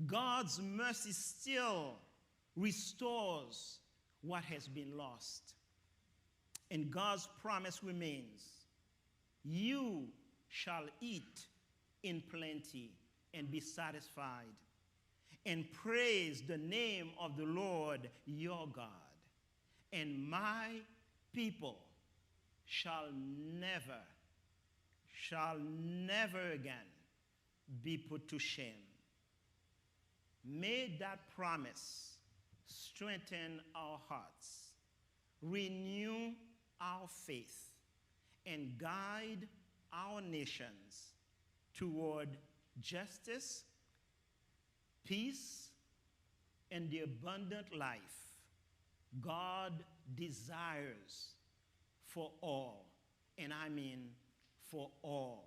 God's mercy still restores what has been lost. And God's promise remains. You shall eat in plenty and be satisfied, and praise the name of the Lord your God. And my people shall never again be put to shame. May that promise strengthen our hearts, renew our faith, and guide our nations toward justice, peace, and the abundant life God desires for all, and I mean for all